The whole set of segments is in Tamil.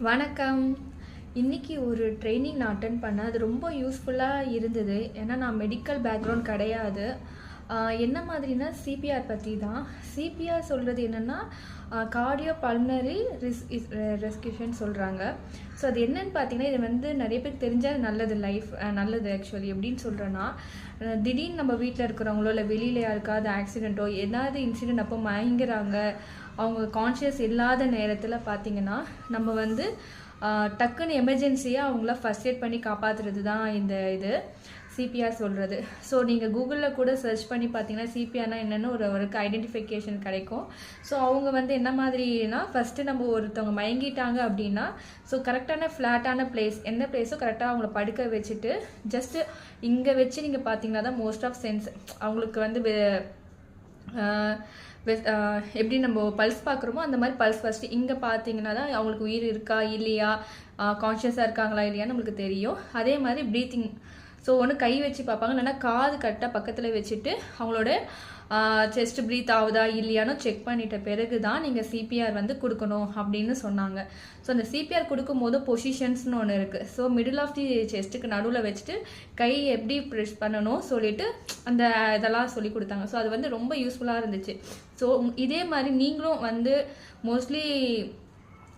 வணக்கம். இன்னைக்கு ஒரு ட்ரெய்னிங் நான் அட்டெண்ட் பண்ணேன். அது ரொம்ப யூஸ்ஃபுல்லாக இருந்தது. ஏன்னா நான் மெடிக்கல் பேக்ரவுண்ட் கிடையாது. என்ன மாதிரினா சிபிஆர் பற்றி தான். சிபிஆர் சொல்கிறது என்னென்னா கார்டியோ பல்மனரி ரெஸ்கியூஷன் சொல்கிறாங்க. ஸோ அது என்னன்னு பார்த்தீங்கன்னா, இது வந்து நிறைய பேருக்கு தெரிஞ்சால் நல்லது, நல்லது ஆக்சுவலி. எப்படின்னு சொல்கிறேன்னா, திடீர்னு நம்ம வீட்டில் இருக்கிறவங்களோ இல்லை வெளியில் யாருக்காவது ஆக்சிடெண்ட்டோ ஏதாவது இன்சிடெண்ட் அப்போ மயங்குறாங்க, அவங்க கான்ஷியஸ் இல்லாத நேரத்தில் பார்த்தீங்கன்னா நம்ம வந்து டக்குன்னு எமர்ஜென்சியாக அவங்கள ஃபர்ஸ்ட் எய்ட் பண்ணி காப்பாற்றுறது தான் இந்த சிபிஆர் சொல்கிறது. ஸோ நீங்கள் கூகுளில் கூட சர்ச் பண்ணி பார்த்தீங்கன்னா சிபிஆர்னா என்னென்னு ஒரு ஐடென்டிஃபிகேஷன் கிடைக்கும். ஸோ அவங்க வந்து என்ன மாதிரினா, ஃபஸ்ட்டு நம்ம ஒருத்தவங்க மயங்கிட்டாங்க அப்படின்னா, ஸோ கரெக்டான ஃப்ளாட்டான பிளேஸ், என்ன பிளேஸோ கரெக்டாக அவங்கள படுக்க வச்சுட்டு ஜஸ்ட்டு இங்கே வச்சு நீங்கள் பார்த்தீங்கன்னா தான் மோஸ்ட் ஆஃப் சென்ஸ் அவங்களுக்கு வந்து எப்படி நம்ம பல்ஸ் பார்க்குறோமோ அந்த மாதிரி பல்ஸ் ஃபஸ்ட்டு இங்கே பார்த்தீங்கன்னா தான் அவங்களுக்கு உயிர் இருக்கா இல்லையா, கான்ஷியஸாக இருக்காங்களா இல்லையான்னு நம்மளுக்கு தெரியும். அதே மாதிரி ப்ரீத்திங், ஸோ ஒன்று கை வச்சு பார்ப்பாங்க, இல்லைன்னா காது கரெக்டாக பக்கத்தில் வச்சுட்டு அவங்களோட செஸ்ட் ப்ரீத் ஆகுதா இல்லையானோ செக் பண்ணிட்ட பிறகு தான் நீங்கள் சிபிஆர் வந்து கொடுக்கணும் அப்படின்னு சொன்னாங்க. ஸோ அந்த சிபிஆர் கொடுக்கும்போது பொசிஷன்ஸ்னு ஒன்று இருக்குது. ஸோ மிடில் ஆஃப் தி செஸ்ட்டுக்கு நடுவில் வச்சுட்டு கை எப்படி ப்ரெஸ் பண்ணணும் சொல்லிட்டு அந்த இதெல்லாம் சொல்லி கொடுத்தாங்க. ஸோ அது வந்து ரொம்ப யூஸ்ஃபுல்லாக இருந்துச்சு. ஸோ இதே மாதிரி நீங்களும் வந்து மோஸ்ட்லி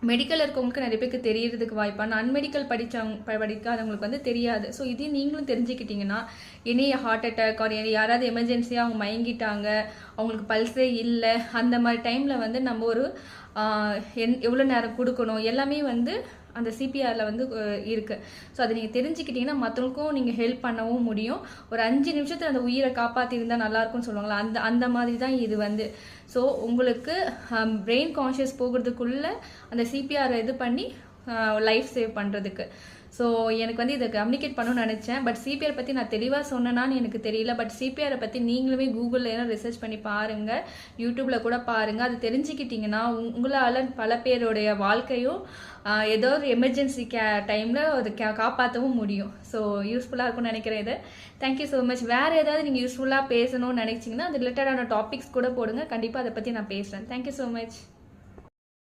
மெடிக்கல் இருக்கவங்களுக்கு நிறைய பேருக்கு தெரியறதுக்கு வாய்ப்பான, அன்மெடிக்கல் படிக்காதவங்களுக்கு வந்து தெரியாது. ஸோ இதையும் நீங்களும் தெரிஞ்சுக்கிட்டிங்கன்னா, இனி ஹார்ட் அட்டாக் யாராவது எமர்ஜென்சியாக அவங்க மயங்கிட்டாங்க, அவங்களுக்கு பல்ஸே இல்லை, அந்த மாதிரி டைமில் வந்து நம்ம ஒரு எவ்வளோ நேரம் கொடுக்கணும் எல்லாமே வந்து அந்த சிபிஆரில் வந்து இருக்குது. ஸோ அதை நீங்கள் தெரிஞ்சுக்கிட்டிங்கன்னா மற்றவங்களுக்கும் நீங்கள் ஹெல்ப் பண்ணவும் முடியும். ஒரு 5 நிமிஷத்தில் அந்த உயிரை காப்பாற்றிருந்தால் நல்லாயிருக்கும்னு சொல்லுவாங்களா, அந்த மாதிரி தான் இது வந்து. ஸோ உங்களுக்கு பிரெயின் கான்ஷியஸ் போகிறதுக்குள்ளே அந்த சிபிஆரை இது பண்ணி லைஃப் சேவ் பண்ணுறதுக்கு. ஸோ எனக்கு வந்து இதை கம்யூனிகேட் பண்ணணும்னு நினச்சேன். பட் சிபிஆர் பற்றி நான் தெளிவாக சொன்னேன்னான்னு எனக்கு தெரியல. பட் சிபிஆரை பற்றி நீங்களுமே கூகுளில் ஏன்னா ரிசர்ச் பண்ணி பாருங்கள், யூடியூப்பில் கூட பாருங்கள். அது தெரிஞ்சுக்கிட்டிங்கன்னா உங்களால் பல பேருடைய வாழ்க்கையும் ஏதோ ஒரு எமர்ஜென்சி டைமில் அது காப்பாற்றவும் முடியும். ஸோ யூஸ்ஃபுல்லாக இருக்கும்னு நினைக்கிறேன் இது. Thank you so much. வேறு ஏதாவது நீங்கள் யூஸ்ஃபுல்லாக பேசணும்னு நினச்சிங்கன்னா அது ரிலேட்டடான டாபிக்ஸ் கூட போடுங்க, கண்டிப்பாக அதை பற்றி நான் பேசுகிறேன். Thank you so much.